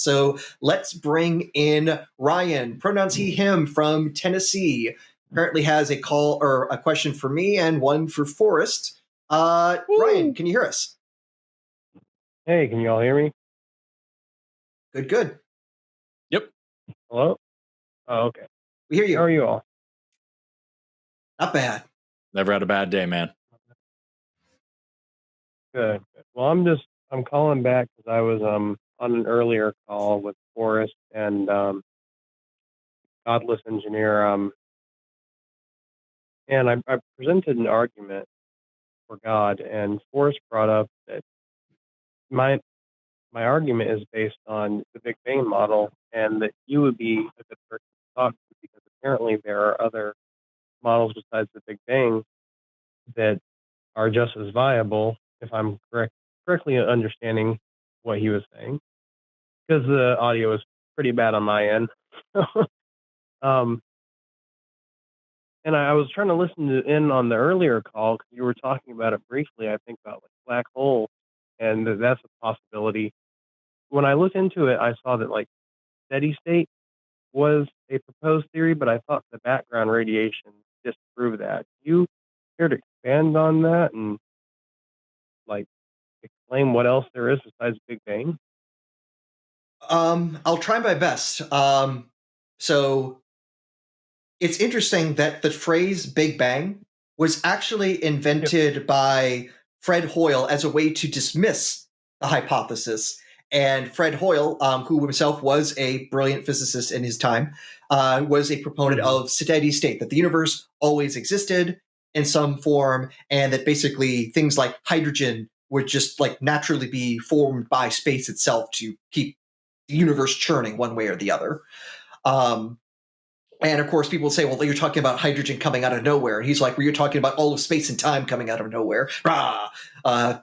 So let's bring in Ryan, pronouns he, him, from Tennessee. Apparently has a call or a question for me and one for Forrest. Ryan, can you hear us? Hey, can you all hear me? Good. Yep. Hello? Oh, okay. We hear you. How are you all? Not bad. Never had a bad day, man. Good. Well, I'm calling back because I was on an earlier call with Forrest and Godless Engineer, and I presented an argument for God, and Forrest brought up that my argument is based on the Big Bang model, and that you would be a good person to talk to because apparently there are other models besides the Big Bang that are just as viable, if I'm correctly understanding what he was saying, because the audio is pretty bad on my end. And I was trying to listen in on the earlier call because you were talking about it briefly, I think, about like black holes, and that's a possibility. When I looked into it, I saw that like steady state was a proposed theory, but I thought the background radiation disproved that. Do you care to expand on that and like explain what else there is besides Big Bang? I'll try my best. So it's interesting that the phrase Big Bang was actually invented by Fred Hoyle as a way to dismiss the hypothesis. And Fred Hoyle, who himself was a brilliant physicist in his time, was a proponent of steady state, that the universe always existed in some form, and that basically things like hydrogen would just like naturally be formed by space itself to keep the universe churning one way or the other. And of course, people say, well, you're talking about hydrogen coming out of nowhere. And he's like, well, you're talking about all of space and time coming out of nowhere. Rah!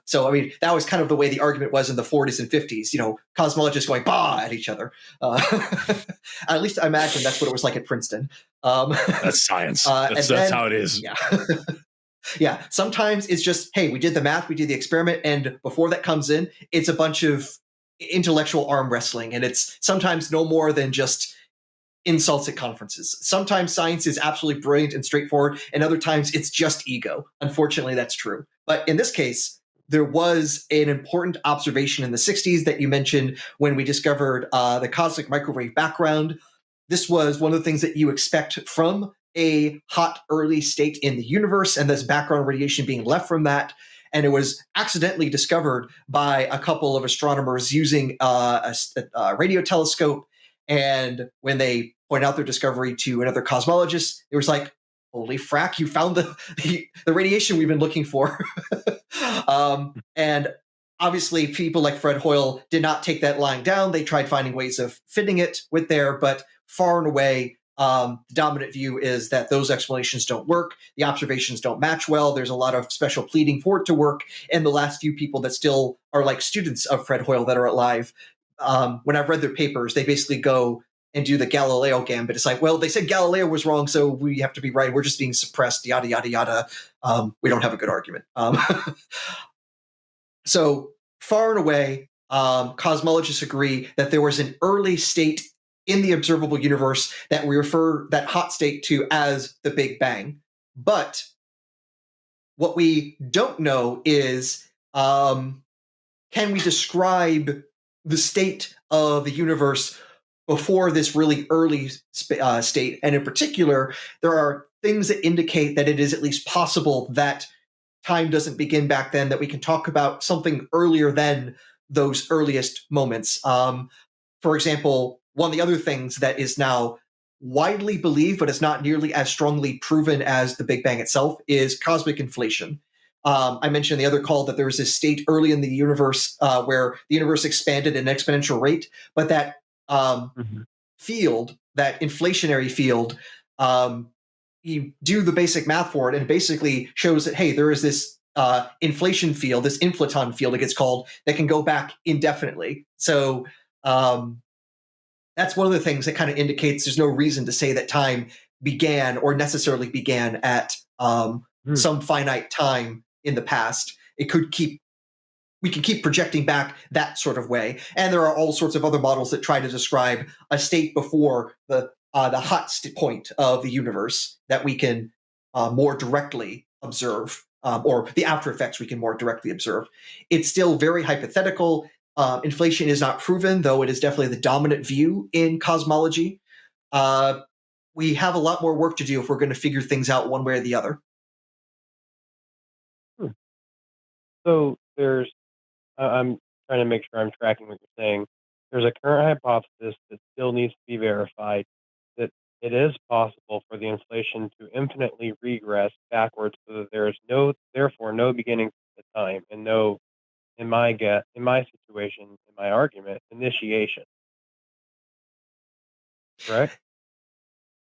So, I mean, that was kind of the way the argument was in the 40s and 50s, cosmologists going bah at each other. At least I imagine that's what it was like at Princeton. That's science. That's how it is. Yeah. Yeah. Sometimes it's just, hey, we did the math, we did the experiment. And before that comes in, it's a bunch of intellectual arm wrestling. And it's sometimes no more than just insults at conferences. Sometimes science is absolutely brilliant and straightforward, and other times it's just ego. Unfortunately, that's true. But in this case, there was an important observation in the 60s that you mentioned when we discovered the cosmic microwave background. This was one of the things that you expect from a hot early state in the universe, and this background radiation being left from that. And it was accidentally discovered by a couple of astronomers using a radio telescope. And when they point out their discovery to another cosmologist, it was like, holy frack, you found the radiation we've been looking for. And obviously people like Fred Hoyle did not take that lying down. They tried finding ways of fitting it with there, but far and away, the dominant view is that those explanations don't work. The observations don't match well. There's a lot of special pleading for it to work. And the last few people that still are like students of Fred Hoyle that are alive, when I've read their papers, they basically go and do the Galileo gambit. It's like, well, they said Galileo was wrong, so we have to be right. We're just being suppressed, yada, yada, yada. We don't have a good argument. So far and away, cosmologists agree that there was an early state in the observable universe that we refer that hot state to as the Big Bang. But what we don't know is, can we describe the state of the universe before this really early state? And in particular, there are things that indicate that it is at least possible that time doesn't begin back then, that we can talk about something earlier than those earliest moments. For example, one of the other things that is now widely believed, but is not nearly as strongly proven as the Big Bang itself, is cosmic inflation. I mentioned in the other call that there was this state early in the universe where the universe expanded at an exponential rate, but that field, that inflationary field, you do the basic math for it, and it basically shows that, hey, there is this inflation field, this inflaton field, it gets called, that can go back indefinitely. So that's one of the things that kind of indicates there's no reason to say that time began or necessarily began at some finite time in the past. It could keep we can keep projecting back that sort of way. And there are all sorts of other models that try to describe a state before the hot point of the universe that we can more directly observe, or the after effects we can more directly observe. It's still very hypothetical. Inflation is not proven, though it is definitely the dominant view in cosmology. We have a lot more work to do if we're going to figure things out one way or the other. So I'm trying to make sure I'm tracking what you're saying. There's a current hypothesis that still needs to be verified, that it is possible for the inflation to infinitely regress backwards so that there is therefore no beginning to time and no, in my situation, in my argument, initiation. Correct?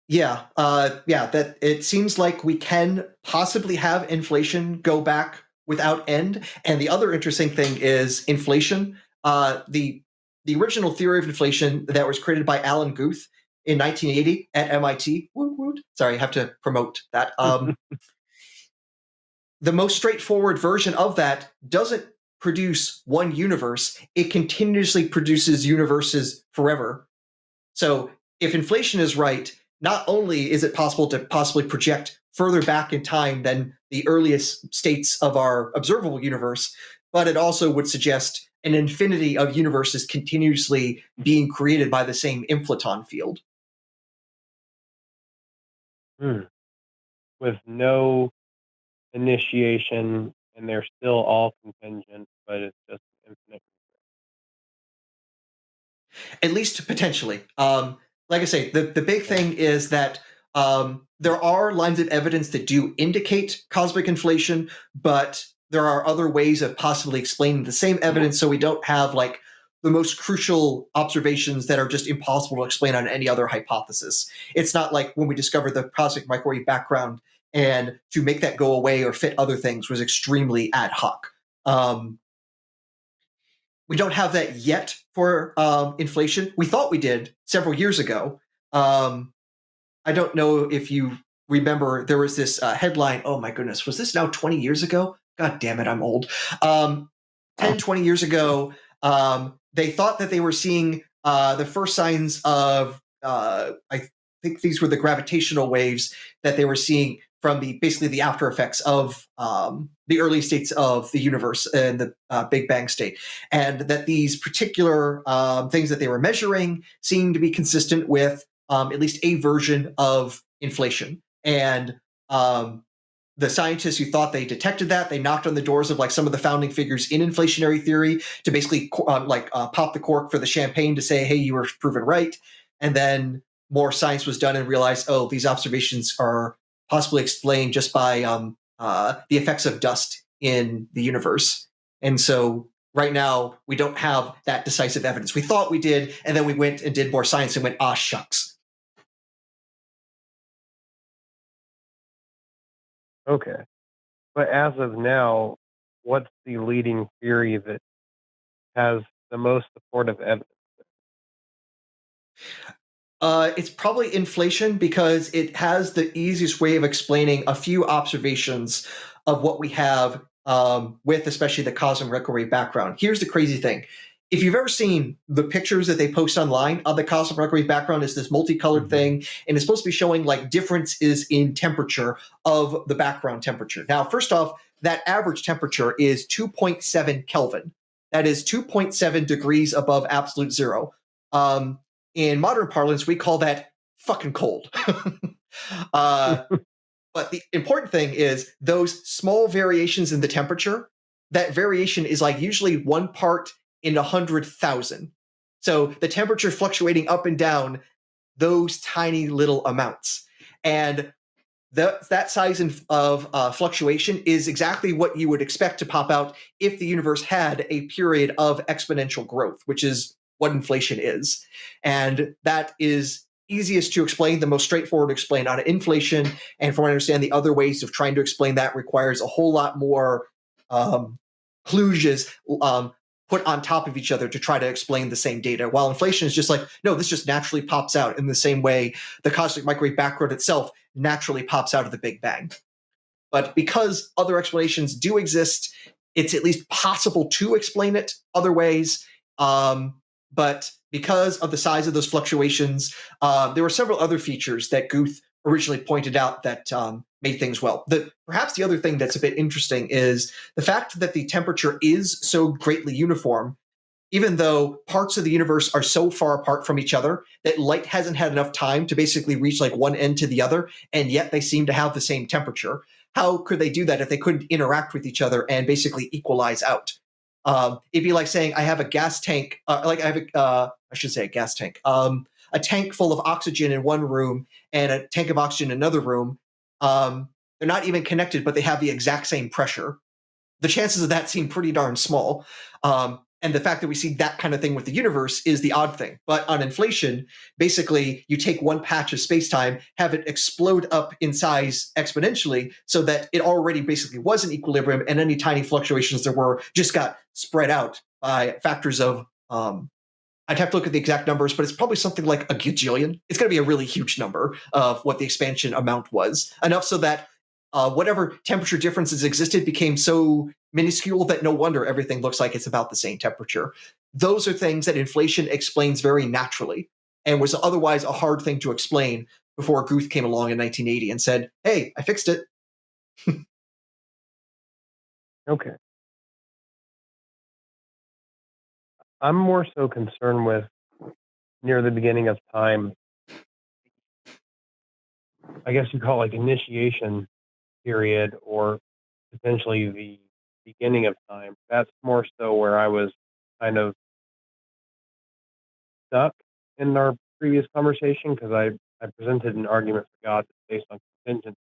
Yeah, that it seems like we can possibly have inflation go back without end. And the other interesting thing is inflation. The original theory of inflation that was created by Alan Guth in 1980 at MIT. Woot, woot. Sorry, I have to promote that. The most straightforward version of that doesn't produce one universe. It continuously produces universes forever. So if inflation is right, not only is it possible to possibly project further back in time than the earliest states of our observable universe, but it also would suggest an infinity of universes continuously being created by the same inflaton field. With no initiation, and they're still all contingent, but it's just infinite. At least potentially. Like I say, the big thing is that there are lines of evidence that do indicate cosmic inflation, but there are other ways of possibly explaining the same evidence, so we don't have like the most crucial observations that are just impossible to explain on any other hypothesis. It's not like when we discovered the cosmic microwave background, and to make that go away or fit other things was extremely ad hoc. We don't have that yet for inflation. We thought we did several years ago. I don't know if you remember, there was this headline. Oh my goodness, was this now 20 years ago? God damn it, I'm old. 10, 20 years ago, they thought that they were seeing the first signs of, I think these were the gravitational waves that they were seeing from basically the after effects of the early states of the universe and the Big Bang state, and that these particular things that they were measuring seemed to be consistent with at least a version of inflation. And the scientists who thought they detected that, they knocked on the doors of like some of the founding figures in inflationary theory to basically pop the cork for the champagne to say, hey, you were proven right. And then more science was done and realized, oh, these observations are possibly explained just by the effects of dust in the universe. And so right now, we don't have that decisive evidence. We thought we did, and then we went and did more science and went, ah, shucks. Okay. But as of now, what's the leading theory that has the most supportive evidence? It's probably inflation, because it has the easiest way of explaining a few observations of what we have with especially the cosmic microwave background. Here's the crazy thing. If you've ever seen the pictures that they post online of the cosmic microwave background, is this multicolored thing, and it's supposed to be showing like differences in temperature of the background temperature. Now, first off, that average temperature is 2.7 Kelvin. That is 2.7 degrees above absolute zero. In modern parlance, we call that fucking cold. But the important thing is those small variations in the temperature, that variation is like usually 1 part in 100,000. So the temperature fluctuating up and down, those tiny little amounts. And that size of fluctuation is exactly what you would expect to pop out if the universe had a period of exponential growth, which is what inflation is. And that is easiest to explain, the most straightforward to explain out of inflation. And from what I understand, the other ways of trying to explain that requires a whole lot more kludges put on top of each other to try to explain the same data. While inflation is just like, no, this just naturally pops out in the same way the cosmic microwave background itself naturally pops out of the Big Bang. But because other explanations do exist, it's at least possible to explain it other ways. But because of the size of those fluctuations, there were several other features that Guth originally pointed out that made things well. Perhaps the other thing that's a bit interesting is the fact that the temperature is so greatly uniform, even though parts of the universe are so far apart from each other that light hasn't had enough time to basically reach like one end to the other, and yet they seem to have the same temperature. How could they do that if they couldn't interact with each other and basically equalize out? It'd be like saying I have a gas tank, I should say a gas tank, a tank full of oxygen in one room and a tank of oxygen in another room. They're not even connected, but they have the exact same pressure. The chances of that seem pretty darn small. And the fact that we see that kind of thing with the universe is the odd thing. But on inflation, basically, you take one patch of spacetime, have it explode up in size exponentially so that it already basically was in equilibrium, and any tiny fluctuations there were just got spread out by factors of, I'd have to look at the exact numbers, but it's probably something like a gajillion. It's going to be a really huge number of what the expansion amount was, enough so that whatever temperature differences existed became so minuscule that no wonder everything looks like it's about the same temperature. Those are things that inflation explains very naturally and was otherwise a hard thing to explain before Guth came along in 1980 and said, hey, I fixed it. Okay. I'm more so concerned with near the beginning of time, I guess you call it like initiation period or potentially the beginning of time. That's more so where I was kind of stuck in our previous conversation because I presented an argument for God that's based on contingency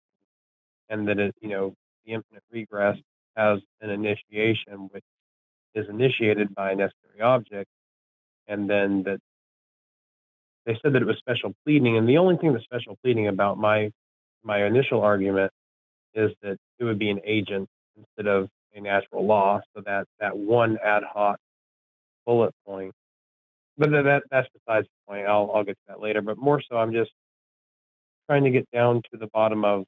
and that it, the infinite regress has an initiation which is initiated by a necessary object, and then that they said that it was special pleading, and the only thing that's special pleading about my initial argument is that it would be an agent instead of a natural law, so that one ad hoc bullet point. But that's besides the point. I'll get to that later. But more so, I'm just trying to get down to the bottom of,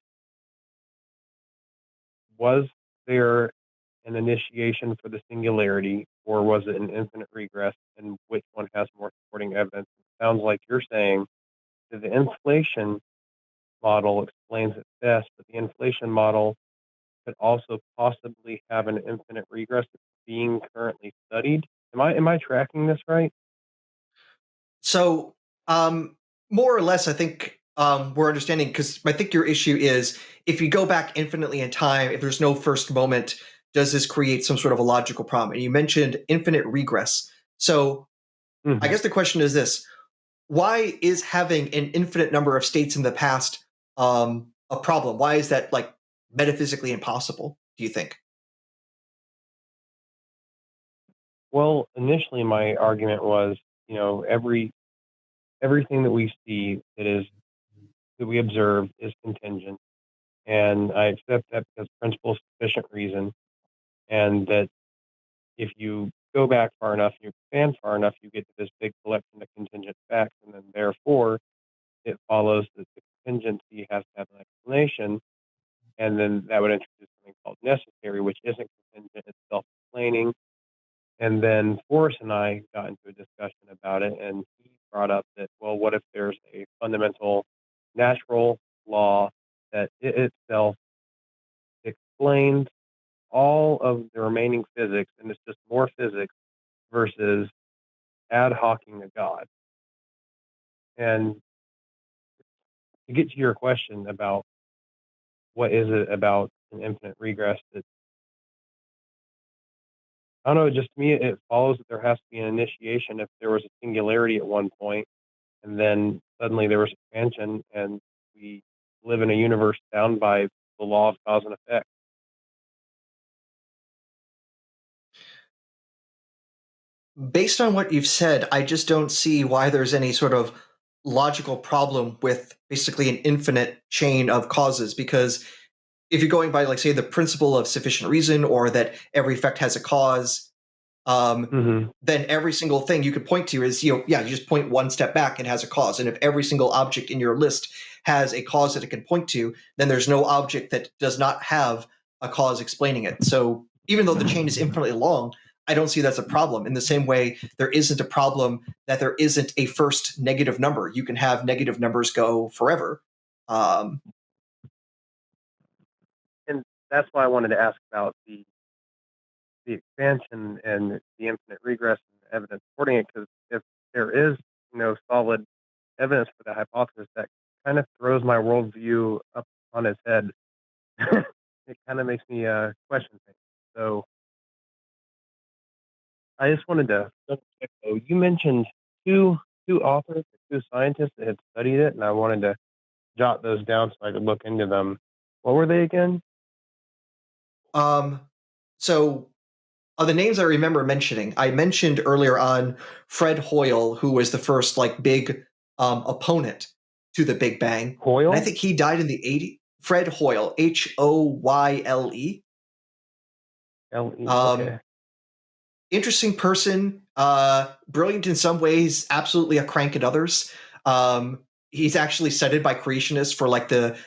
was there an initiation for the singularity, or was it an infinite regress, and which one has more supporting evidence? It sounds like you're saying that the inflation model explains it best, but the inflation model could also possibly have an infinite regress that's being currently studied. Am I tracking this right? So, more or less, I think we're understanding, because I think your issue is if you go back infinitely in time, if there's no first moment, does this create some sort of a logical problem? And you mentioned infinite regress. So I guess the question is this: why is having an infinite number of states in the past a problem? Why is that like metaphysically impossible, do you think? Well, initially my argument was, everything that we see that we observe is contingent, and I accept that because principle of sufficient reason, and that if you go back far enough, you expand far enough, you get to this big collection of contingent facts, and then therefore it follows that the contingency has to have an explanation, and then that would introduce something called necessary, which isn't contingent, it's self-explaining. And then Forrest and I got into a discussion about it, and he brought up that, well, what if there's a fundamental natural law that it itself explains all of the remaining physics, and it's just more physics versus ad hocing a God? And to get to your question about what is it about an infinite regress that, I don't know, just to me, it follows that there has to be an initiation if there was a singularity at one point, and then suddenly there was expansion, and we live in a universe bound by the law of cause and effect. Based on what you've said, I just don't see why there's any sort of logical problem with basically an infinite chain of causes, because if you're going by, like, say, the principle of sufficient reason, or that every effect has a cause, then every single thing you could point to is, you just point one step back and has a cause. And if every single object in your list has a cause that it can point to, then there's no object that does not have a cause explaining it. So even though the chain is infinitely long, I don't see that's a problem. In the same way, there isn't a problem that there isn't a first negative number. You can have negative numbers go forever. And that's why I wanted to ask about the expansion and the infinite regress and the evidence supporting it, because if there is solid evidence for the hypothesis, that kind of throws my worldview up on its head. It kind of makes me question things. So I just wanted to double check, though. You mentioned two authors, two scientists that had studied it, and I wanted to jot those down so I could look into them. What were they again? So the names I remember mentioning, I mentioned earlier on Fred Hoyle, who was the first big opponent to the Big Bang. Hoyle? And I think he died in the 80s. Fred Hoyle, Hoyle. L-E, okay. Interesting person, brilliant in some ways, absolutely a crank in others. He's actually cited by creationists for the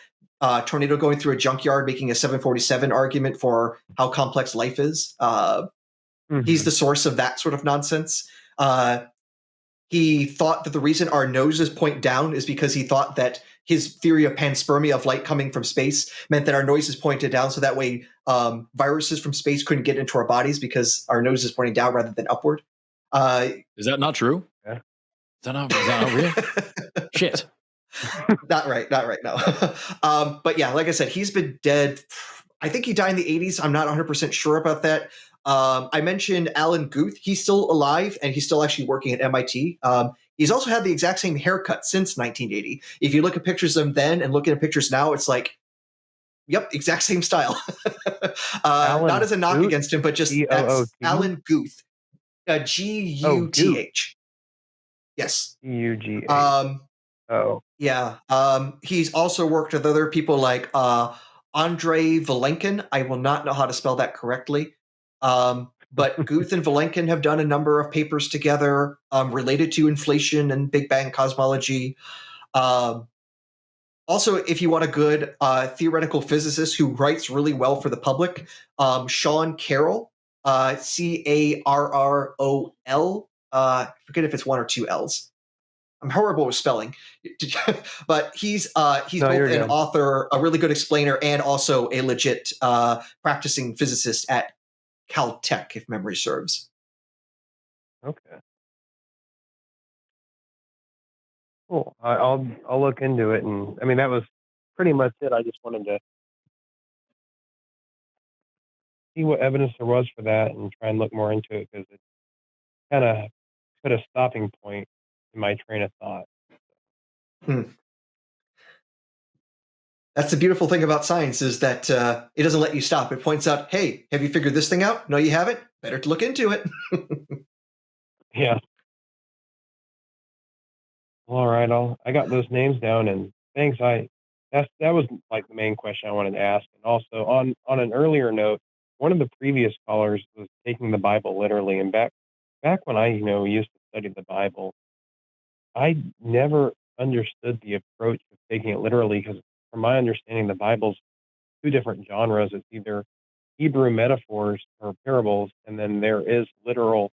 tornado going through a junkyard, making a 747 argument for how complex life is. He's the source of that sort of nonsense. He thought that the reason our noses point down is because he thought that his theory of panspermia, of light coming from space, meant that our noses pointed down, so that way viruses from space couldn't get into our bodies because our nose is pointing down rather than upward. Is that not true? Yeah. Is that not real? Shit. Not right, no. But yeah, like I said, he's been dead. I think he died in the 80s. I'm not 100% sure about that. I mentioned Alan Guth. He's still alive, and he's still actually working at MIT. He's also had the exact same haircut since 1980. If you look at pictures of him then and look at pictures now, it's yep, exact same style. Not as a knock against him, but just that's Alan Guth. Guth. Yes. G-U-G-H. Yeah. He's also worked with other people like Andrei Valenkin. I will not know how to spell that correctly. But Guth and Valenkin have done a number of papers together related to inflation and Big Bang cosmology. Also, if you want a good theoretical physicist who writes really well for the public, Sean Carroll, Carrol. I forget if it's one or two L's. I'm horrible with spelling, but he's both an author, a really good explainer, and also a legit practicing physicist at Caltech, if memory serves. Okay. Cool. I'll look into it, and I mean that was pretty much it. I just wanted to see what evidence there was for that and try and look more into it, because it kind of put a stopping point in my train of thought. That's the beautiful thing about science, is that it doesn't let you stop. It points out, hey, have you figured this thing out? No, you haven't? Better to look into it. Yeah. All right. I got those names down, and thanks. That was the main question I wanted to ask. And also on an earlier note, one of the previous callers was taking the Bible literally, and back when I used to study the Bible, I never understood the approach of taking it literally, because from my understanding, the Bible's two different genres. It's either Hebrew metaphors or parables, and then there is literal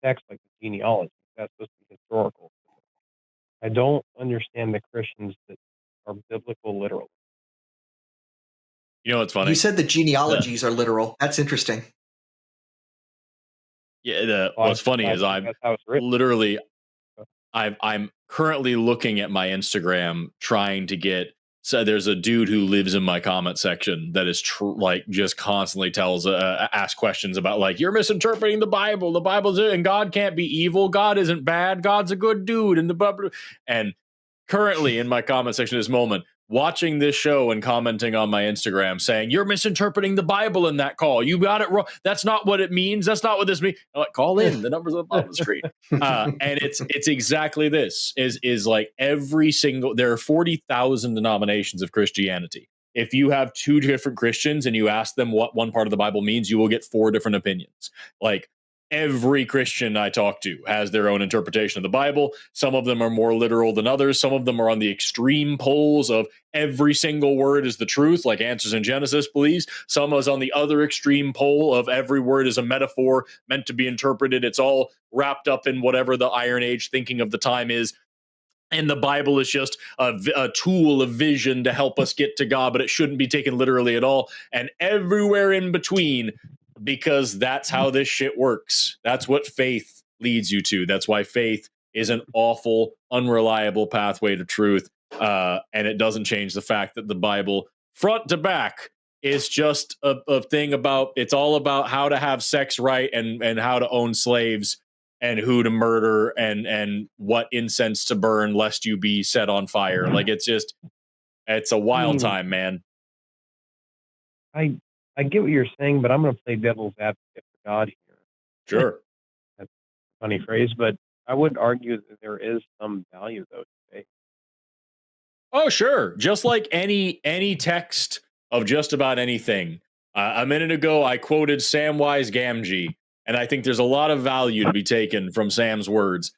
text like the genealogy. That's supposed to be historical. I don't understand the Christians that are biblical literal. You know what's funny? You said the genealogies are literal. That's interesting. Yeah, what's funny is I'm literally, I'm currently looking at my Instagram trying to get. So there's a dude who lives in my comment section that is just constantly asks questions about you're misinterpreting the Bible. The Bible's and God can't be evil. God isn't bad. God's a good dude. And currently in my comment section at this moment, watching this show and commenting on my Instagram saying, you're misinterpreting the Bible in that call. You got it wrong. That's not what it means. That's not what this means. I'm like, call in. The number's on the bottom of the screen. And it's exactly this is every single, there are 40,000 denominations of Christianity. If you have two different Christians and you ask them what one part of the Bible means, you will get four different opinions. every Christian I talk to has their own interpretation of the Bible. Some of them are more literal than others. Some of them are on the extreme poles of every single word is the truth, like Answers in Genesis believes. Some is on the other extreme pole of every word is a metaphor meant to be interpreted. It's all wrapped up in whatever the Iron Age thinking of the time is. And the Bible is just a tool of vision to help us get to God, but it shouldn't be taken literally at all. And everywhere in between, because that's how this shit works. That's what faith leads you to. That's why faith is an awful, unreliable pathway to truth. And it doesn't change the fact that the Bible, front to back, is just a thing about, it's all about how to have sex right and how to own slaves and who to murder and what incense to burn lest you be set on fire. Like it's a wild time, man. I get what you're saying, but I'm going to play devil's advocate for God here. Sure. That's a funny phrase, but I would argue that there is some value though to faith. Oh, sure. Just like any text of just about anything. A minute ago, I quoted Samwise Gamgee, and I think there's a lot of value to be taken from Sam's words.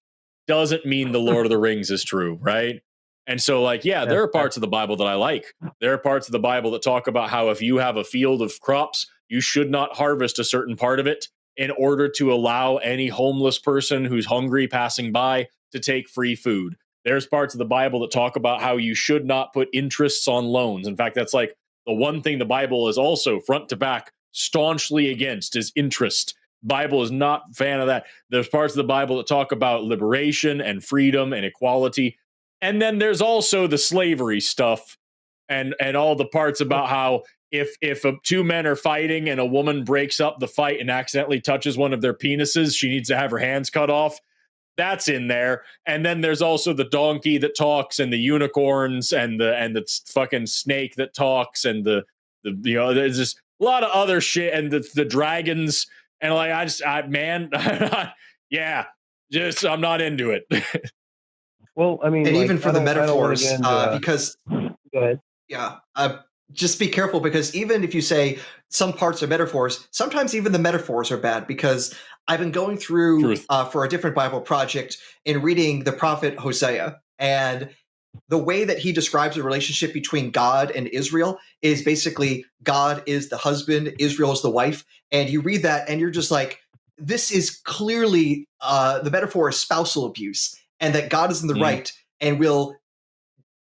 Doesn't mean the Lord of the Rings is true, right? And so, like, yeah, there are parts of the Bible that I like. There are parts of the Bible that talk about how if you have a field of crops, you should not harvest a certain part of it in order to allow any homeless person who's hungry passing by to take free food. There's parts of the Bible that talk about how you should not put interests on loans. In fact, that's like the one thing the Bible is also front to back staunchly against is interest. Bible is not a fan of that. There's parts of the Bible that talk about liberation and freedom and equality. And then there's also the slavery stuff and all the parts about how if two men are fighting and a woman breaks up the fight and accidentally touches one of their penises, she needs to have her hands cut off. That's in there. And then there's also the donkey that talks and the unicorns and the fucking snake that talks and the there's just a lot of other shit and the dragons. And like, yeah, just, I'm not into it. Well, I mean, and like, even for the metaphors, because go ahead. Yeah, just be careful because even if you say some parts are metaphors, sometimes even the metaphors are bad because I've been going through for a different Bible project and reading the prophet Hosea, and the way that he describes the relationship between God and Israel is basically God is the husband, Israel is the wife, and you read that and you're just like, this is clearly the metaphor is spousal abuse, and that God is in the right and will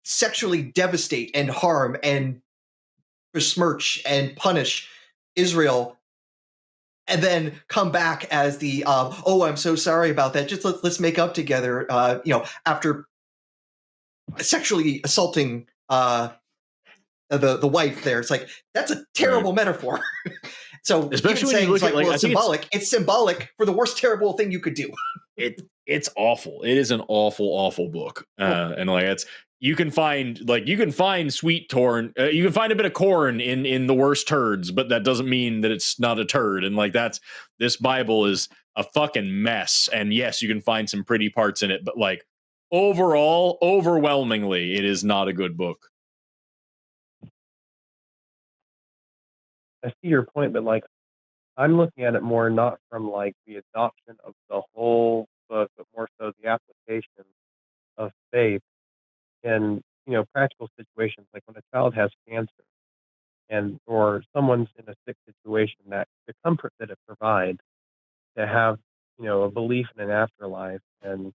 sexually devastate and harm and besmirch and punish Israel, and then come back as the oh, I'm so sorry about that. Just let's make up together. After sexually assaulting the wife, there, it's like that's a terrible metaphor. So especially when you look at like, it's symbolic. It's symbolic for the worst terrible thing you could do. It's awful. It is an awful book, and like you can find sweet corn. You can find a bit of corn in the worst turds, but that doesn't mean that it's not a turd. And like this Bible is a fucking mess. And yes, you can find some pretty parts in it, but like overall, overwhelmingly, it is not a good book. I see your point, but like I'm looking at it more not from like the adoption of the whole book, but more so the application of faith in practical situations, like when a child has cancer or someone's in a sick situation, that the comfort that it provides to have a belief in an afterlife and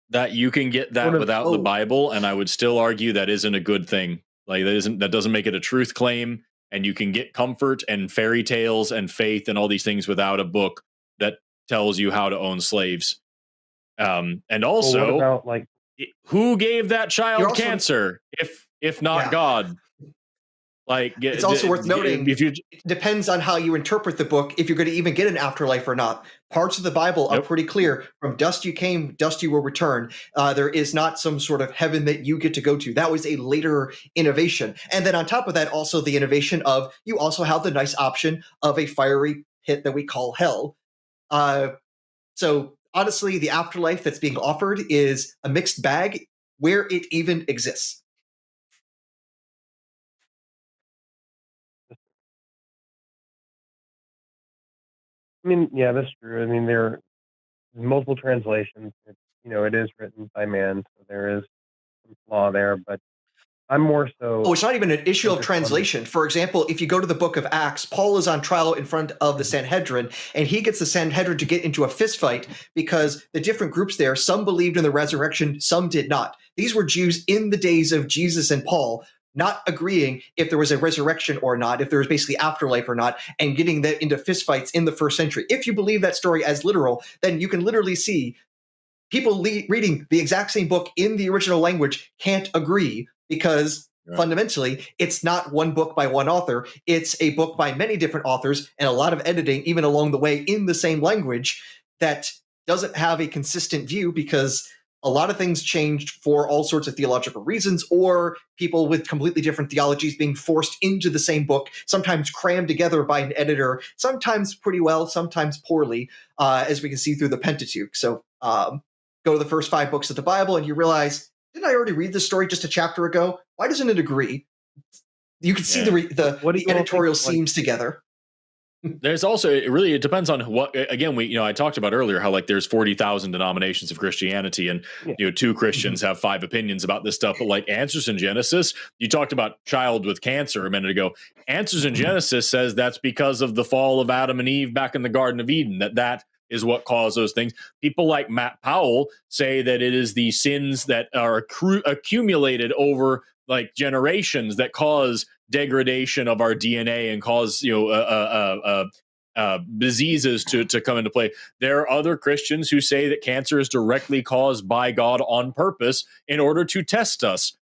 that you can get that without the Bible, and I would still argue that isn't a good thing. Like that doesn't make it a truth claim, and you can get comfort and fairy tales and faith and all these things without a book that tells you how to own slaves. And also, what about, like, who gave that child cancer if not God? Like, it's also worth noting, it depends on how you interpret the book if you're going to even get an afterlife or not. Parts of the Bible are pretty clear. From dust you came, dust you will return. There is not some sort of heaven that you get to go to. That was a later innovation. And then on top of that, also the innovation of you also have the nice option of a fiery pit that we call hell. So honestly, the afterlife that's being offered is a mixed bag where it even exists. I mean, yeah, that's true. I mean, there are multiple translations. It is written by man, so there is some flaw there. But I'm more so. Oh, it's not even an issue of focused on translation. For example, if you go to the book of Acts, Paul is on trial in front of the Sanhedrin, and he gets the Sanhedrin to get into a fist fight because the different groups there, some believed in the resurrection, some did not. These were Jews in the days of Jesus and Paul, not agreeing if there was a resurrection or not, if there was basically afterlife or not, and getting that into fistfights in the first century. If you believe that story as literal, then you can literally see people reading the exact same book in the original language can't agree because fundamentally it's not one book by one author. It's a book by many different authors and a lot of editing even along the way in the same language that doesn't have a consistent view because a lot of things changed for all sorts of theological reasons, or people with completely different theologies being forced into the same book, sometimes crammed together by an editor, sometimes pretty well, sometimes poorly, as we can see through the Pentateuch. So go to the first 5 books of the Bible and you realize, didn't I already read this story just a chapter ago? Why doesn't it agree? You can see the editorial seams together. There's also, it depends on what, again, I talked about earlier how like there's 40,000 denominations of Christianity and, 2 Christians have 5 opinions about this stuff, but like Answers in Genesis, you talked about child with cancer a minute ago. Answers in Genesis says that's because of the fall of Adam and Eve back in the Garden of Eden, that is what caused those things. People like Matt Powell say that it is the sins that are accumulated over like generations that cause degradation of our DNA and cause diseases to come into play. There are other Christians who say that cancer is directly caused by God on purpose in order to test us.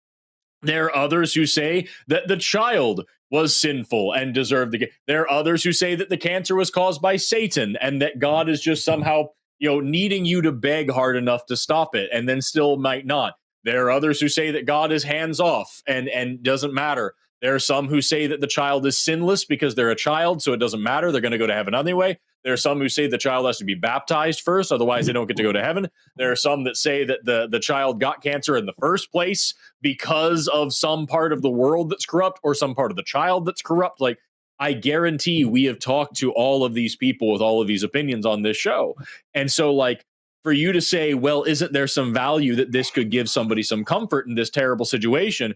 There are others who say that the child was sinful and deserved the. There are others who say that the cancer was caused by Satan and that God is just somehow needing you to beg hard enough to stop it and then still might not. There are others who say that God is hands off and doesn't matter. There are some who say that the child is sinless because they're a child, so it doesn't matter. They're going to go to heaven anyway. There are some who say the child has to be baptized first, otherwise they don't get to go to heaven. There are some that say that the child got cancer in the first place because of some part of the world that's corrupt or some part of the child that's corrupt. Like, I guarantee we have talked to all of these people with all of these opinions on this show. And so, like, for you to say, well, isn't there some value that this could give somebody some comfort in this terrible situation?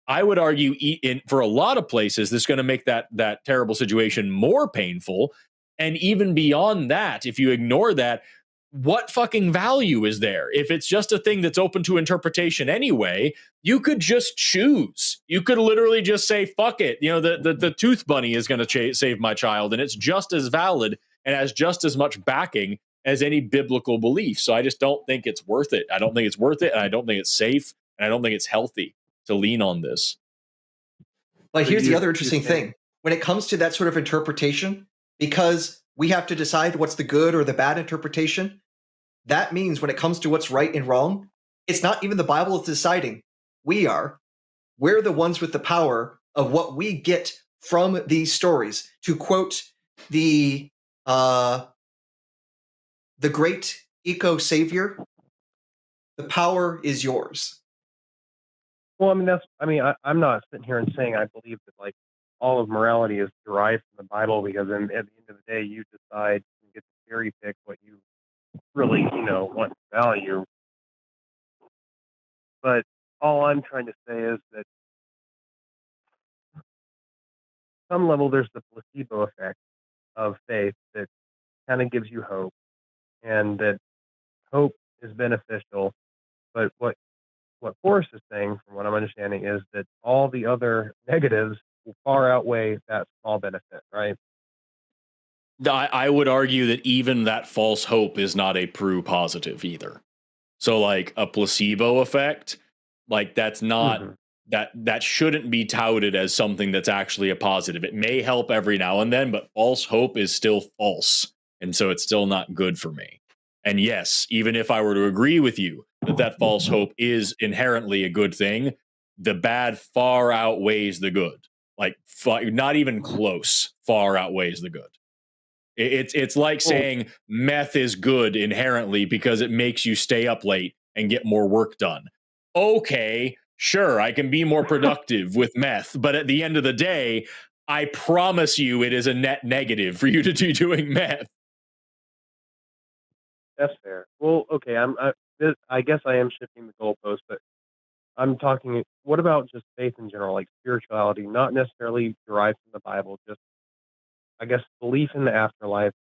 I would argue for a lot of places, this is going to make that terrible situation more painful. And even beyond that, if you ignore that, what fucking value is there? If it's just a thing that's open to interpretation anyway, you could just choose. You could literally just say, fuck it. The tooth bunny is going to save my child. And it's just as valid and has just as much backing as any biblical belief. So I just don't think it's worth it. I don't think it's worth it. And I don't think it's safe. And I don't think it's healthy to lean on this. But here's the other interesting thing. When it comes to that sort of interpretation, because we have to decide what's the good or the bad interpretation, that means when it comes to what's right and wrong, it's not even the Bible that's deciding. We are. We're the ones with the power of what we get from these stories. To quote the great eco-savior, the power is yours. Well, I'm not sitting here and saying I believe that like all of morality is derived from the Bible, because at the end of the day, you decide and get to cherry pick what you really, want to value. But all I'm trying to say is that some level there's the placebo effect of faith that kind of gives you hope, and that hope is beneficial. But what Forrest is saying, from what I'm understanding, is that all the other negatives will far outweigh that small benefit, right? I would argue that even that false hope is not a proof positive either. So like a placebo effect, like that's not that shouldn't be touted as something that's actually a positive. It may help every now and then, but false hope is still false. And so it's still not good for me. And yes, even if I were to agree with you that false hope is inherently a good thing, the bad far outweighs the good. Like not even close, far outweighs the good. It's like saying meth is good inherently because it makes you stay up late and get more work done. Okay, sure, I can be more productive with meth, but at the end of the day, I promise you it is a net negative for you to be doing meth. That's fair. Well, okay. I guess I am shifting the goalpost, but I'm talking. What about just faith in general, like spirituality, not necessarily derived from the Bible, just I guess belief in the afterlife,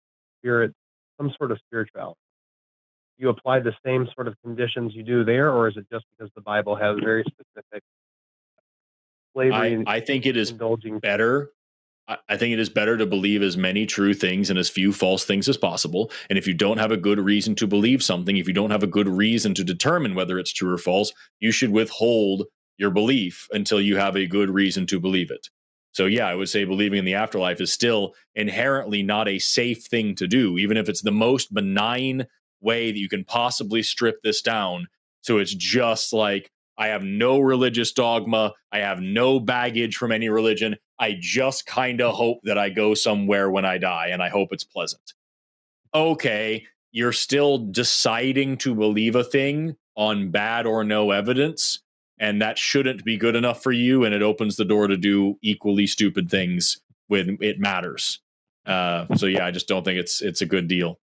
spirit, some sort of spirituality. You apply the same sort of conditions you do there, or is it just because the Bible has very specific slavery I think it is indulging? better. I think it is better to believe as many true things and as few false things as possible. And if you don't have a good reason to believe something, if you don't have a good reason to determine whether it's true or false, you should withhold your belief until you have a good reason to believe it. So, yeah, I would say believing in the afterlife is still inherently not a safe thing to do, even if it's the most benign way that you can possibly strip this down. So it's just like, I have no religious dogma. I have no baggage from any religion. I just kind of hope that I go somewhere when I die, and I hope it's pleasant. Okay, you're still deciding to believe a thing on bad or no evidence, and that shouldn't be good enough for you, and it opens the door to do equally stupid things when it matters. So yeah, I just don't think it's a good deal.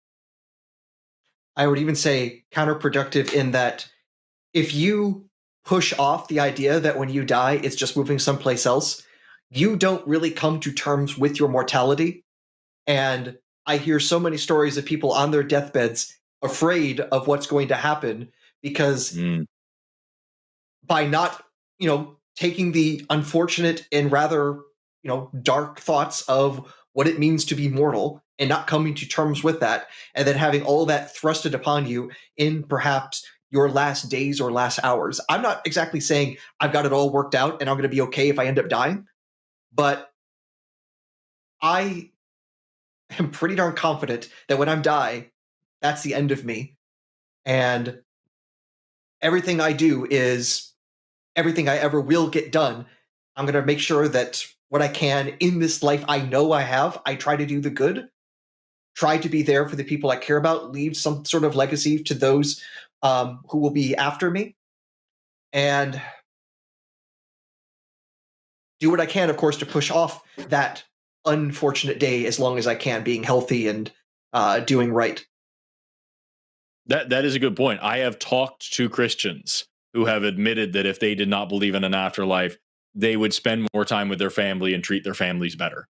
I would even say counterproductive in that if you push off the idea that when you die, it's just moving someplace else, you don't really come to terms with your mortality. And I hear so many stories of people on their deathbeds afraid of what's going to happen because by not, taking the unfortunate and rather, dark thoughts of what it means to be mortal and not coming to terms with that, and then having all that thrusted upon you in perhaps your last days or last hours. I'm not exactly saying I've got it all worked out and I'm going to be okay if I end up dying, but I am pretty darn confident that when I'm die, that's the end of me. And everything I do is everything I ever will get done. I'm going to make sure that what I can in this life I know I have, I try to do the good, try to be there for the people I care about, leave some sort of legacy to those who will be after me, and do what I can, of course, to push off that unfortunate day as long as I can, being healthy and doing right. That is a good point. I have talked to Christians who have admitted that if they did not believe in an afterlife, they would spend more time with their family and treat their families better.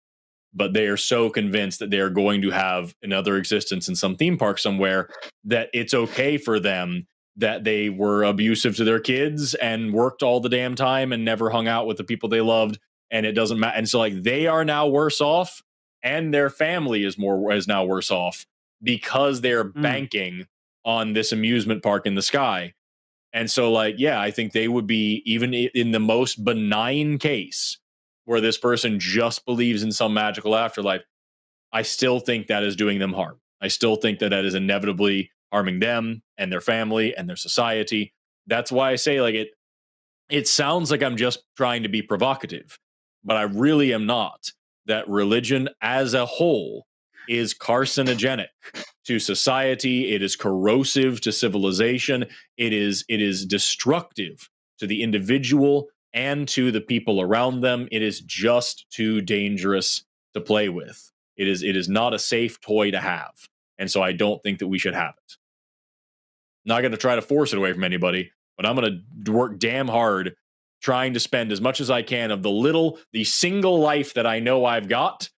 But they are so convinced that they are going to have another existence in some theme park somewhere that it's okay for them that they were abusive to their kids and worked all the damn time and never hung out with the people they loved, and it doesn't matter. And so like they are now worse off, and their family is now worse off because they're banking on this amusement park in the sky. And so, like, yeah, I think they would be, even in the most benign case where this person just believes in some magical afterlife, I still think that is doing them harm. I still think that that is inevitably harming them and their family and their society. That's why I say, like, it sounds like I'm just trying to be provocative, but I really am not. That religion as a whole is carcinogenic to society. It is corrosive to civilization. It is destructive to the individual and to the people around them. It is just too dangerous to play with. It is not a safe toy to have. And so I don't think that we should have it. Not going to try to force it away from anybody, but I'm going to work damn hard trying to spend as much as I can of the single life that I know I've got,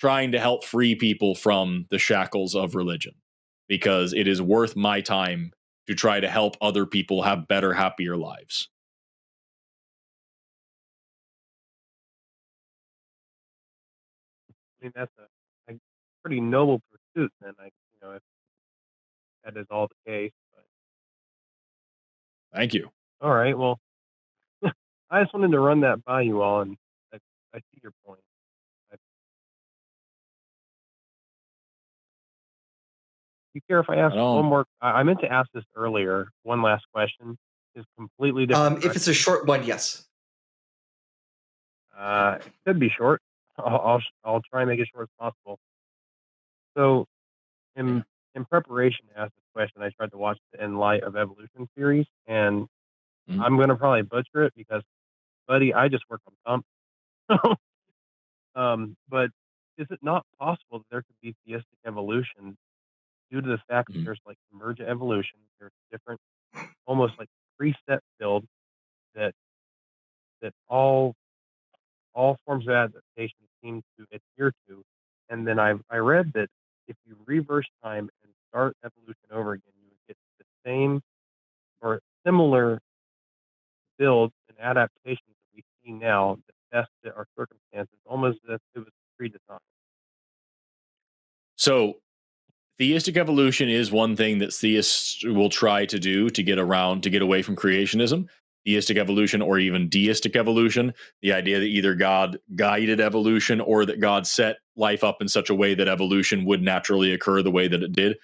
trying to help free people from the shackles of religion, because it is worth my time to try to help other people have better, happier lives. I mean, that's a pretty noble pursuit, then. If that is all the case. But thank you. All right. Well, I just wanted to run that by you all, and I see your point. You care if I ask one more? I meant to ask this earlier. One last question is completely different. If it's a short one, yes. It could be short. I'll try and make it short as possible. So, in preparation to ask this question, I tried to watch the In Light of Evolution series, and I'm gonna probably butcher it because, buddy, I just work on thump. But is it not possible that there could be theistic evolution due to the fact that there's like convergent evolution, there's different, almost like preset build that all forms of adaptation seem to adhere to. And then I read that if you reverse time and start evolution over again, you would get the same or similar builds and adaptations that we see now that best fit our circumstances, almost as if it was pre-designed. So theistic evolution is one thing that theists will try to do to get away from creationism. Theistic evolution, or even deistic evolution, the idea that either God guided evolution or that God set life up in such a way that evolution would naturally occur the way that it did.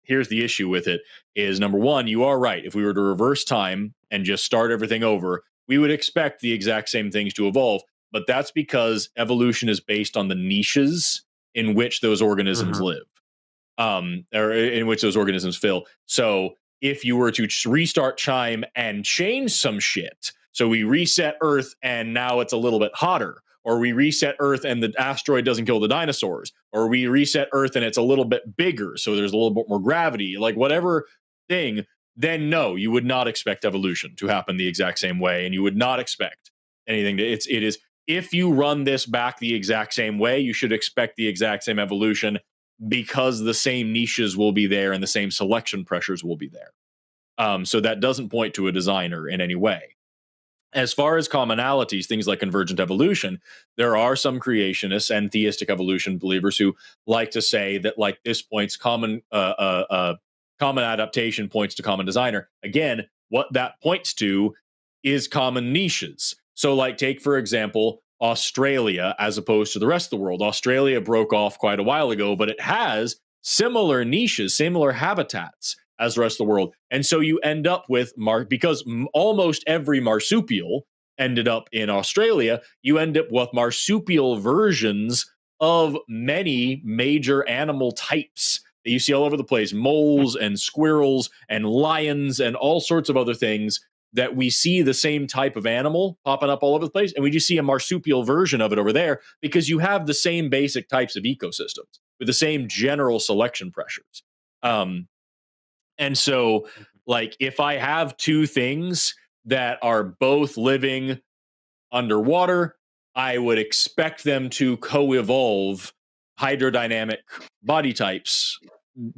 Here's the issue with it is, number one, you are right. If we were to reverse time and just start everything over, we would expect the exact same things to evolve. But that's because evolution is based on the niches in which those organisms live. Or in which those organisms fill. So if you were to restart time and change some shit, so we reset Earth and now it's a little bit hotter, or we reset Earth and the asteroid doesn't kill the dinosaurs, or we reset Earth and it's a little bit bigger, so there's a little bit more gravity, like whatever thing, then no, you would not expect evolution to happen the exact same way, and you would not expect anything to, it is, if you run this back the exact same way, you should expect the exact same evolution, because the same niches will be there and the same selection pressures will be there. So that doesn't point to a designer in any way. As far as commonalities, things like convergent evolution, there are some creationists and theistic evolution believers who like to say that, like, this points common adaptation points to common designer. Again, what that points to is common niches. So, like, take for example Australia as opposed to the rest of the world. Australia broke off quite a while ago, but it has similar niches, similar habitats as the rest of the world. And so you end up with, because almost every marsupial ended up in Australia, you end up with marsupial versions of many major animal types that you see all over the place: moles and squirrels and lions and all sorts of other things, that we see the same type of animal popping up all over the place, and we just see a marsupial version of it over there, because you have the same basic types of ecosystems with the same general selection pressures. And so, like, if I have two things that are both living underwater, I would expect them to co-evolve hydrodynamic body types.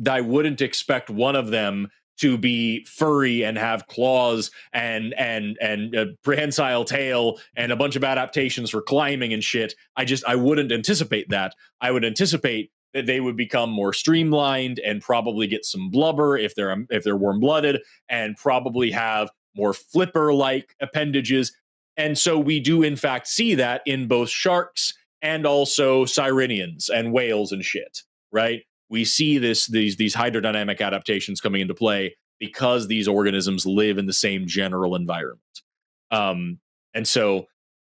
I wouldn't expect one of them to be furry and have claws and a prehensile tail and a bunch of adaptations for climbing and shit. I wouldn't anticipate that. I would anticipate that they would become more streamlined and probably get some blubber if they're warm-blooded, and probably have more flipper-like appendages. And so we do in fact see that in both sharks and also sirenians and whales and shit, right? We see these hydrodynamic adaptations coming into play because these organisms live in the same general environment. And so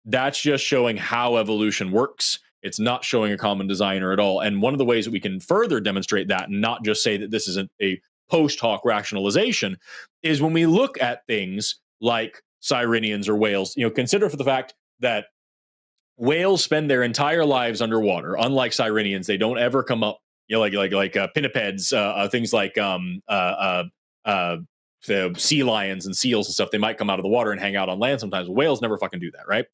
that's just showing how evolution works. It's not showing a common designer at all. And one of the ways that we can further demonstrate that, and not just say that this isn't a post hoc rationalization, is when we look at things like sirenians or whales. Consider for the fact that whales spend their entire lives underwater. Unlike sirenians, they don't ever come up. Like pinnipeds, things like the sea lions and seals and stuff. They might come out of the water and hang out on land sometimes. Whales never fucking do that, right?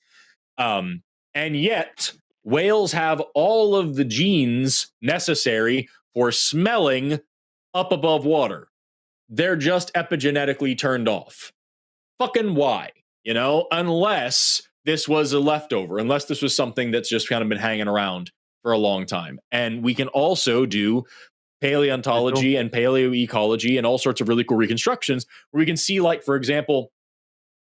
And yet, whales have all of the genes necessary for smelling up above water. They're just epigenetically turned off. Fucking why? Unless this was a leftover, unless this was something that's just kind of been hanging around for a long time. And we can also do paleontology and paleoecology and all sorts of really cool reconstructions where we can see, like, for example,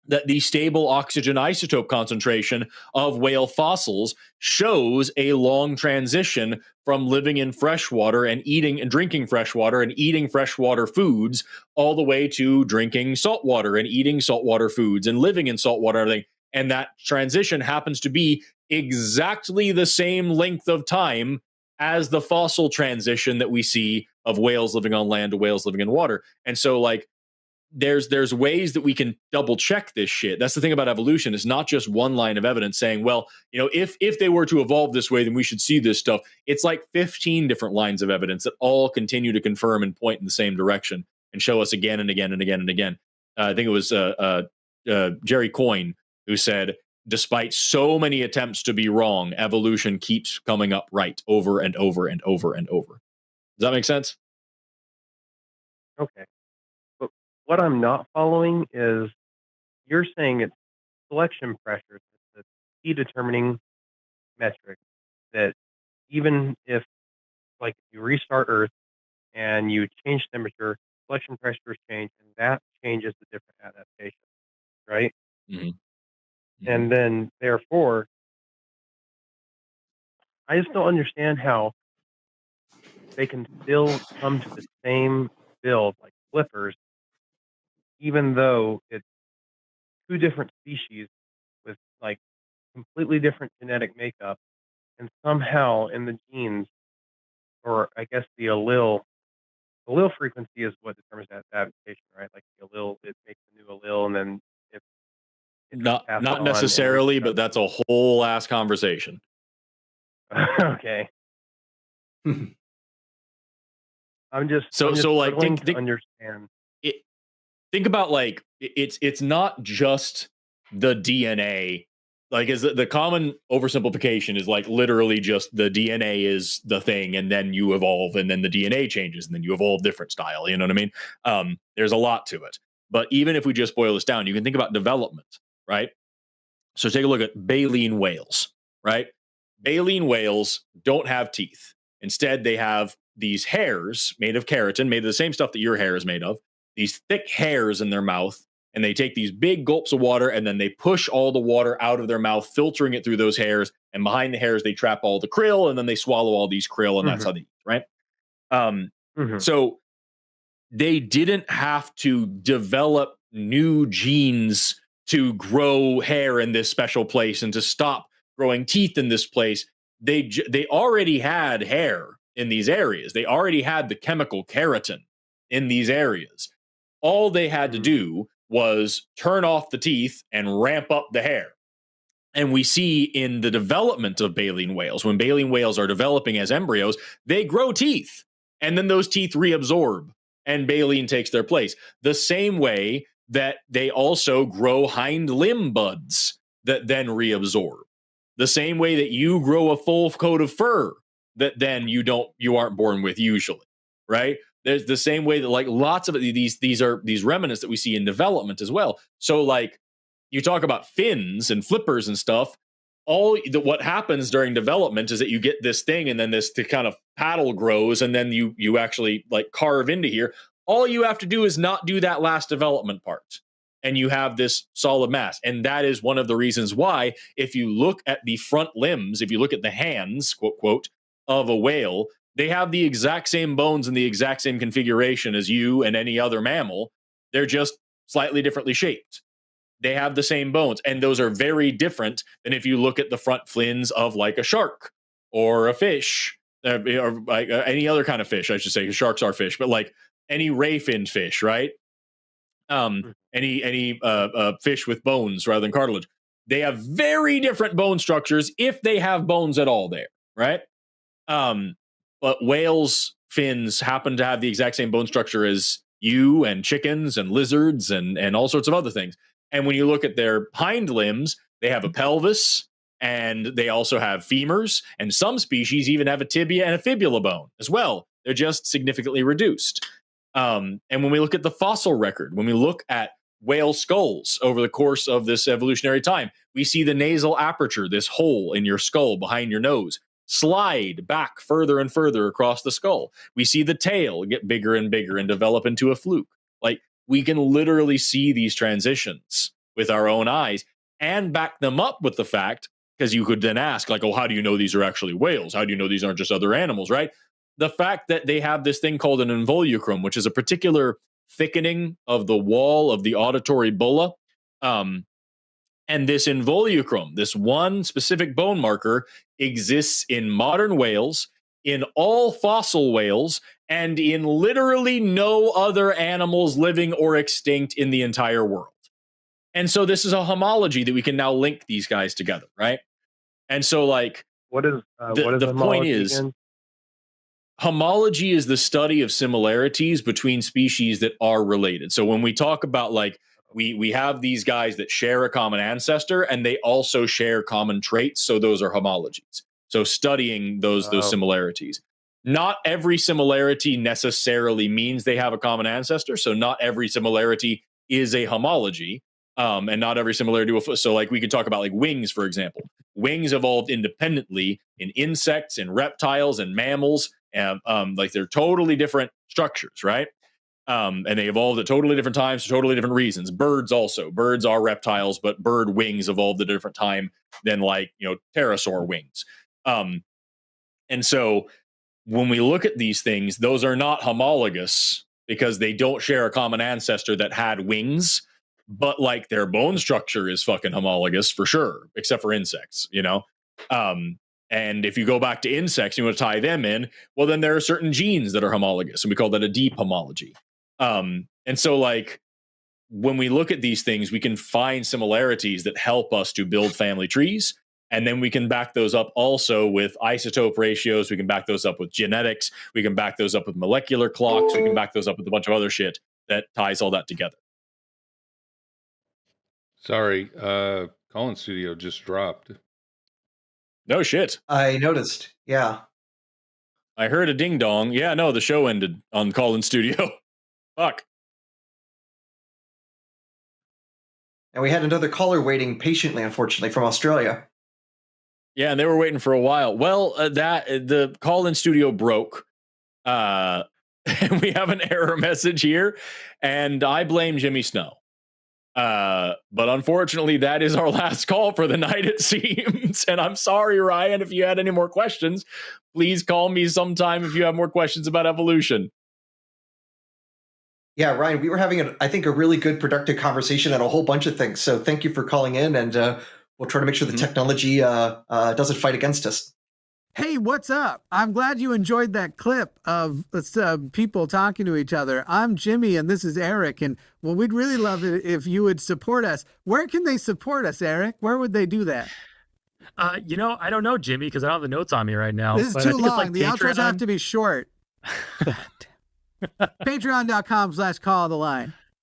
that the stable oxygen isotope concentration of whale fossils shows a long transition from living in freshwater and eating and drinking freshwater and eating freshwater foods, all the way to drinking saltwater and eating saltwater foods and living in saltwater and everything. And that transition happens to be exactly the same length of time as the fossil transition that we see of whales living on land to whales living in water. And so, like, there's ways that we can double check this shit. That's the thing about evolution. It's not just one line of evidence saying, well, if they were to evolve this way, then we should see this stuff. It's like 15 different lines of evidence that all continue to confirm and point in the same direction and show us again and again and again and again. I think it was Jerry Coyne who said, despite so many attempts to be wrong, evolution keeps coming up right over and over and over and over. Does that make sense? Okay. But what I'm not following is you're saying it's selection pressure, it's the key determining metric that even if, like, you restart Earth and you change temperature, selection pressures change, and that changes the different adaptations, right? Mm-hmm. Mm-hmm. And then, therefore, I just don't understand how they can still come to the same build, like flippers, even though it's two different species with like completely different genetic makeup, and somehow in the genes, or I guess the allele frequency is what determines that adaptation, right? Like the allele, it makes a new allele, and then if it not necessarily, but that's a whole ass conversation. Okay. I'm just struggling to understand. Think about, like, it's not just the DNA. Like, is the common oversimplification is like literally just the DNA is the thing, and then you evolve, and then the DNA changes, and then you evolve different style. You know what I mean? There's a lot to it. But even if we just boil this down, you can think about development, right? So take a look at baleen whales, right? Baleen whales don't have teeth. Instead, they have these hairs made of keratin, made of the same stuff that your hair is made of, these thick hairs in their mouth, and they take these big gulps of water, and then they push all the water out of their mouth, filtering it through those hairs, and behind the hairs, they trap all the krill, and then they swallow all these krill, and that's how they eat, right? So they didn't have to develop new genes to grow hair in this special place and to stop growing teeth in this place. They already had hair in these areas. They already had the chemical keratin in these areas. All they had to do was turn off the teeth and ramp up the hair. And we see in the development of baleen whales, when baleen whales are developing as embryos, they grow teeth, and then those teeth reabsorb, and baleen takes their place. The same way that they also grow hind limb buds that then reabsorb. The same way that you grow a full coat of fur that then you aren't born with usually, right? There's the same way that, like, lots of these are these remnants that we see in development as well. So, like, you talk about fins and flippers and stuff. What happens during development is that you get this thing, and then this kind of paddle grows, and then you actually, like, carve into here. All you have to do is not do that last development part, and you have this solid mass. And that is one of the reasons why, if you look at the front limbs, if you look at the hands, quote, quote, of a whale, they have the exact same bones and the exact same configuration as you and any other mammal. They're just slightly differently shaped. They have the same bones, and those are very different than if you look at the front fins of, like, a shark or a fish, or like any other kind of fish, I should say. Sharks are fish, but like any ray-finned fish, right? Any fish with bones rather than cartilage. They have very different bone structures if they have bones at all there, right? But whales' fins happen to have the exact same bone structure as you and chickens and lizards and all sorts of other things. And when you look at their hind limbs, they have a pelvis, and they also have femurs, and some species even have a tibia and a fibula bone as well. They're just significantly reduced. And when we look at the fossil record, when we look at whale skulls over the course of this evolutionary time, we see the nasal aperture, this hole in your skull behind your nose, slide back further and further across the skull. We see the tail get bigger and bigger and develop into a fluke. Like, we can literally see these transitions with our own eyes and back them up with the fact, because you could then ask, like, oh, how do you know these are actually whales? How do you know these aren't just other animals, right? The fact that they have this thing called an involucrum, which is a particular thickening of the wall of the auditory bulla. And this involucrum, this one specific bone marker, exists in modern whales. in all fossil whales and in literally no other animals living or extinct in the entire world. And so this is a homology that we can now link these guys together, right? And so, like, what is the point is, again? Homology is the study of similarities between species that are related. So when we talk about, like, we have these guys that share a common ancestor and they also share common traits, so those are homologies. So studying those similarities. Not every similarity necessarily means they have a common ancestor, so not every similarity is a homology, and not every similarity will. So, like, we could talk about, like, wings, for example. Wings evolved independently in insects and reptiles and mammals, and like, they're totally different structures, right? And they evolved at totally different times for totally different reasons. Birds also. Birds are reptiles, but bird wings evolved at a different time than, like, pterosaur wings. And so when we look at these things, those are not homologous because they don't share a common ancestor that had wings, but, like, their bone structure is fucking homologous for sure, except for insects, and if you go back to insects, you want to tie them in, well, then there are certain genes that are homologous, and we call that a deep homology. And so, like, when we look at these things, we can find similarities that help us to build family trees. And then we can back those up also with isotope ratios. We can back those up with genetics. We can back those up with molecular clocks. We can back those up with a bunch of other shit that ties all that together. Sorry, Colin Studio just dropped. No shit. I noticed. Yeah. I heard a ding dong. Yeah, no, the show ended on Colin Studio. Fuck. And we had another caller waiting patiently, unfortunately, from Australia. Yeah, and they were waiting for a while. Well, the call-in studio broke. And we have an error message here, and I blame Jimmy Snow. But unfortunately, that is our last call for the night, it seems. And I'm sorry, Ryan, if you had any more questions, please call me sometime if you have more questions about evolution. Yeah, Ryan, we were having, I think, a really good, productive conversation on a whole bunch of things. So thank you for calling in, and we'll try to make sure the technology doesn't fight against us. Hey, what's up? I'm glad you enjoyed that clip of people talking to each other. I'm Jimmy, and this is Eric. And well, we'd really love it if you would support us. Where can they support us, Eric? Where would they do that? I don't know, Jimmy, because I don't have the notes on me right now. This is too long. The outros have to be short. Patreon.com/call the line.